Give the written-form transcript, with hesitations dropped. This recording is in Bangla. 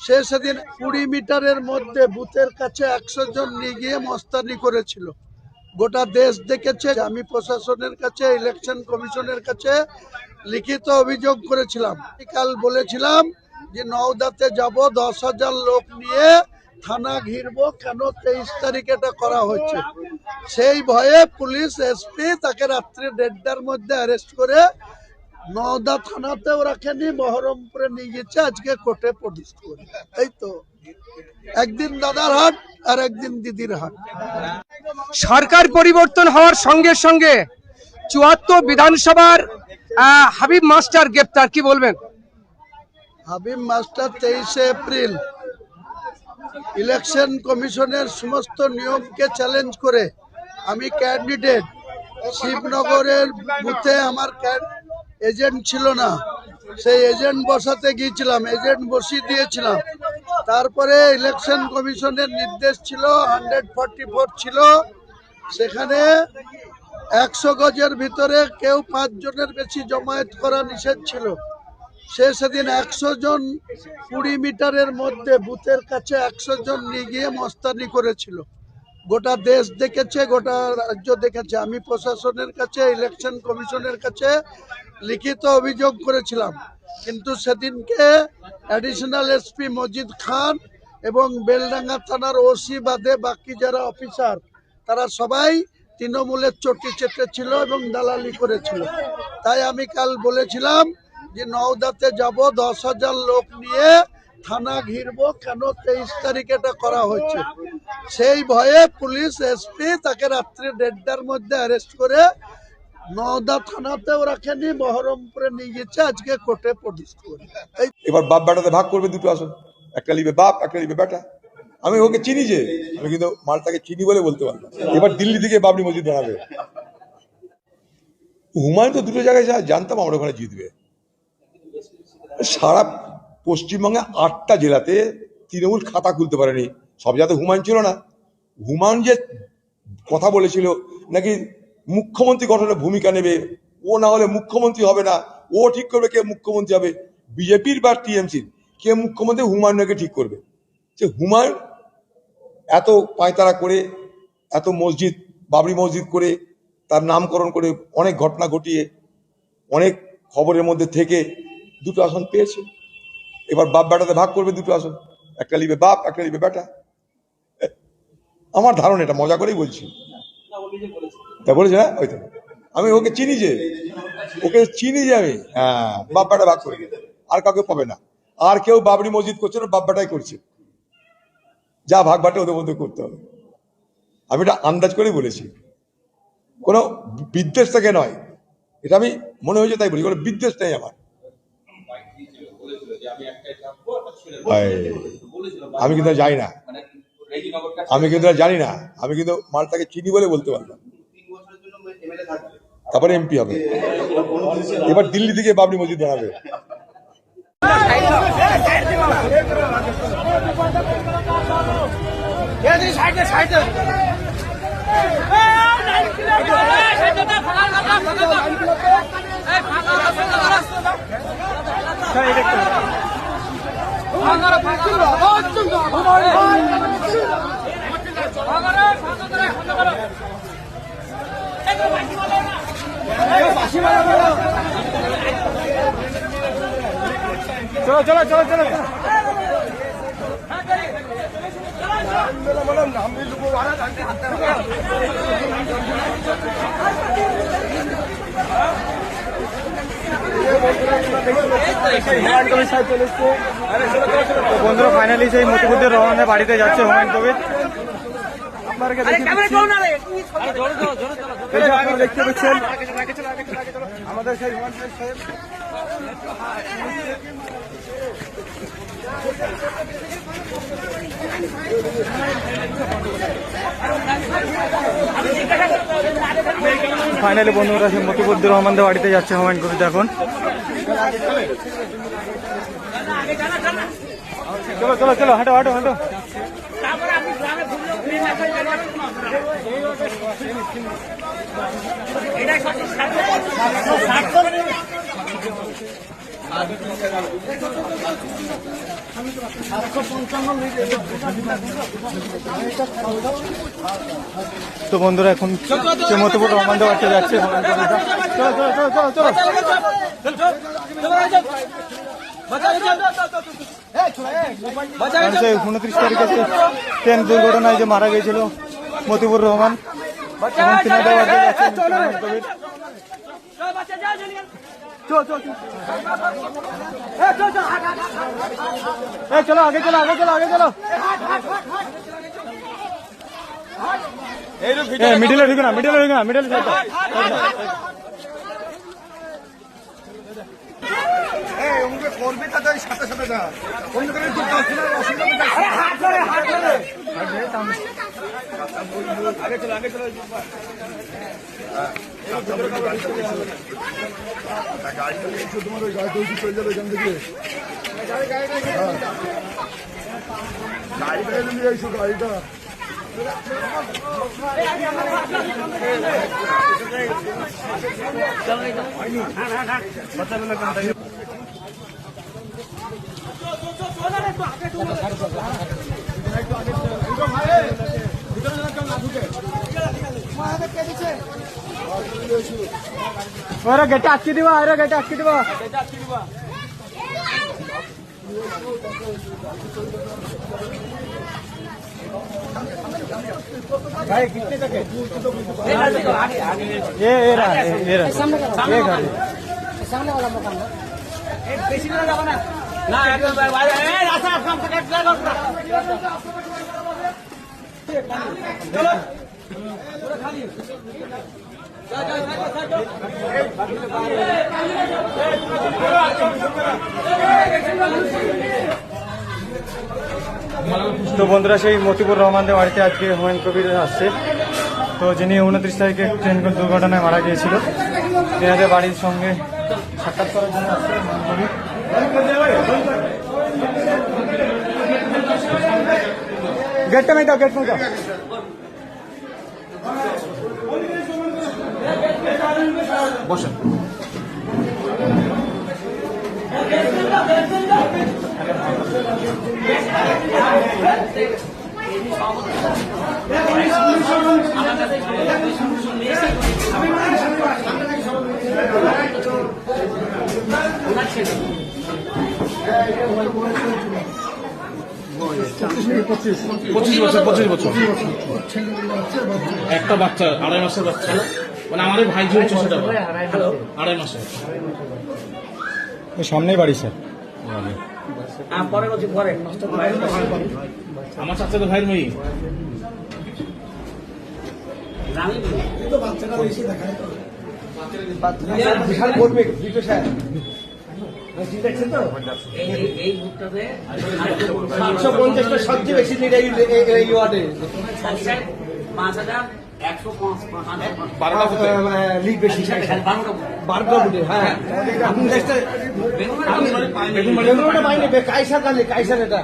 সে সেদিন 20 মিটারের মধ্যে বুথের কাছে 100 জন নিয়ে গিয়ে মস্তানি করেছিল। গোটা দেশ দেখেছে। আমি প্রশাসনের কাছে, ইলেকশন কমিশনের কাছে লিখিত অভিযোগ করেছিলাম। কাল বলেছিলাম যে নওদাতে যাব, 10,000 লোক নিয়ে থানা ঘিরবো। কেন 23 তারিখে এটা করা হয়েছে? সেই ভয়ে পুলিশ এসপি তাকে রাত্রি 1:30টার মধ্যে অ্যারেস্ট করে নওদা থানাতেও রাখেনি, বহরমপুরে নিয়ে গেছে, আজকে কোর্টে প্রডিউস করে। এই তো একদিন দাদার হাট আর একদিন দিদির হাট। সরকার পরিবর্তন হওয়ার সঙ্গে সঙ্গে 74 বিধানসভার হাবিব মাস্টার গ্রেপ্তার, কি বলবেন? হাবিব মাস্টার 23 এপ্রিল ইলেকশন কমিশনের সমস্ত নিয়মকে চ্যালেঞ্জ করে আমি ক্যান্ডিডেট শিবনগরের বুথে আমার এজেন্ট ছিল না, সেই এজেন্ট বসাতে গিয়েছিলাম, এজেন্ট বসিয়ে দিয়েছিলাম। তারপরে ইলেকশন কমিশনের নির্দেশ ছিল 144 ছিল, সেখানে 100 গজের ভিতরে কেউ 5 জনের বেশি জমায়েত করা নিষেধ ছিল। সে সেদিন 100 জন 20 মিটারের মধ্যে বুথের কাছে 100 জন নিয়ে গিয়ে মস্তানি করেছিল। গোটা দেশ দেখেছে, গোটা রাজ্য দেখেছে। আমি প্রশাসনের কাছে, ইলেকশন কমিশনের কাছে লিখিত অভিযোগ করেছিলাম, কিন্তু সেদিনকে অ্যাডিশনাল এসপি মজিদ খান এবং বেলডাঙ্গা থানার ওসি বাদে বাকি যারা অফিসার তারা সবাই তৃণমূলের চটি চেটে ছিল এবং দালালি করেছিল। তাই আমি কাল বলেছিলাম যে নওদাতে যাব, 10,000 লোক নিয়ে থানা ঘিরবো। কেন 23 তারিখে এটা করা হয়েছে? সেই ভয়ে পুলিশ এসপি তাকে রাত্রি 1:30টার মধ্যে অ্যারেস্ট করে নওদা থানাতেও রাখেনি, বহরমপুরে নিয়ে গেছে, আজকে কোর্টে প্রডিউস করে। এবার বাপ বেটাতে ভাগ করবে দুটো আসন, একটা লিবে বাপ, একটা লিবে বেটা। আমি ওকে চিনি, যে আমি কিন্তু মালটাকে চিনি বলে বলতে পারলাম। এবার দিল্লি থেকে বাবরি মসজিদ বানাবে। হুমায়ুন তো দুটো জায়গায় জানতাম আমরা ওখানে জিতবে। সারা পশ্চিমবঙ্গে 8টা জেলাতে তৃণমূল খাতা খুলতে পারেনি। সব জায়গাতে হুমায়ুন ছিল না। হুমায়ুন যে কথা বলেছিল নাকি মুখ্যমন্ত্রী গঠনে ভূমিকা নেবে, ও না হলে মুখ্যমন্ত্রী হবে না, ও ঠিক করবে কে মুখ্যমন্ত্রী হবে, বিজেপির বা টিএমসির কে মুখ্যমন্ত্রী, হুমায়ুনকে ঠিক করবে। যে হুমায়ুন এত পায়তারা করে, এত মসজিদ, বাবরি মসজিদ করে, তার নামকরণ করে, অনেক ঘটনা ঘটিয়ে, অনেক খবরের মধ্যে থেকে দুটো আসন পেয়েছে। এবার বাপ বেটাতে ভাগ করবে দুটো আসন, একটা লিবে বাপ, একটা লিবে বেটা। আমার ধারণা, এটা মজা করেই বলছি। তা বলেছে না, ওই তো আমি ওকে চিনি, যে ওকে চিনি যে আমি, হ্যাঁ, বাপ বেটা ভাগ করবে, আর কাউকে পাবে না। আর কেউ বাবরি মসজিদ করছে না, বাপ বেটাই করছে। যা ভাগ বাটে ওদের মধ্যে করতে হবে। আমি এটা আন্দাজ করেই বলেছি, কোনো বিদ্বেষ থেকে নয়। এটা আমি মনে হয়েছে তাই বলি, কোনো বিদ্বেষ নেই আমার। আমি কিন্তু জানি না, আমি কিন্তু জানি না, আমি কিন্তু মালটাকে চিনি বলে বলতে পারলাম। তারপরে এমপি হবে। এবার দিল্লি থেকে বাবরি মসজিদ বানাবে। চলো চলো চলো চলো বন্ধুরা, ফাইনালি সেই মতিপুরের রহমানের বাড়িতে যাচ্ছে হুমায়ুন কবির। আপনাদেরকে দেখতে পাচ্ছেন আমাদের সেই হুমায়ুন কবির সাহেব। ফাইনালি বন্ধুরা, সেই মতিপুর রহমানদের বাড়িতে যাচ্ছে হুমায়ুন কবির। এখন চলো চলো চলো, হাঁটো হাঁটো হাঁটো। তো বন্ধুরা এখন মতিপুর রহমান বাড়িতে যাচ্ছে। চলো 29 তারিখে ট্রেন দুর্ঘটনায় যে মারা গিয়েছিল মতিপুর রহমান, এখন ঝিনাইদহ বাড়িতে যাচ্ছে। চলো আগে চলো, আগে চলো, আগে চলো। মিডিলে ঢুকে না, মিডিলে ঢুকে না, মিডিলে গাড়িটা ওরা গেটে আটকে দিবা, ওরা গেটে আটকে দিবা। भाई कितने तक है? ये रहा, ये गाड़ी सामने वाला मकान है। एक पेशी में जाओ ना ना भाई ए रास्ता काम से कट लगा चलो पूरा खाली তো বন্ধুরা সেই মতিপুর রহমানদের বাড়িতে আজকে হুমায়ুন কবির আসছে। তো যিনি 29 তারিখে ট্রেন দুর্ঘটনায় মারা গিয়েছিল, তেনাদের বাড়ির সঙ্গে সাক্ষাৎ করার জন্য আসছে হুমায়ুন কবির। গেটটা মেয়ে দাও, গেট মেয়ে দাও। বসেন। পঁচিশ বছর একটা বাচ্চা, 2.5 মাসের বাচ্চা, মানে আমাদের ভাই যে হচ্ছে সেটা 2.5 মাসের। সামনেই বাড়ি স্যার, আমার চাচাতো ভাইয়ের মেয়ে। বিশাল করবে দুটো স্যার এই ভুট্টাতে 750টা সবচেয়ে বেশি নিড এই ওয়ার্ডে 5,000 লিগ বেশি 12টা বুটে। হ্যাঁ বেগুনটা পাইনি, কাইসার কালে কাইসার এটা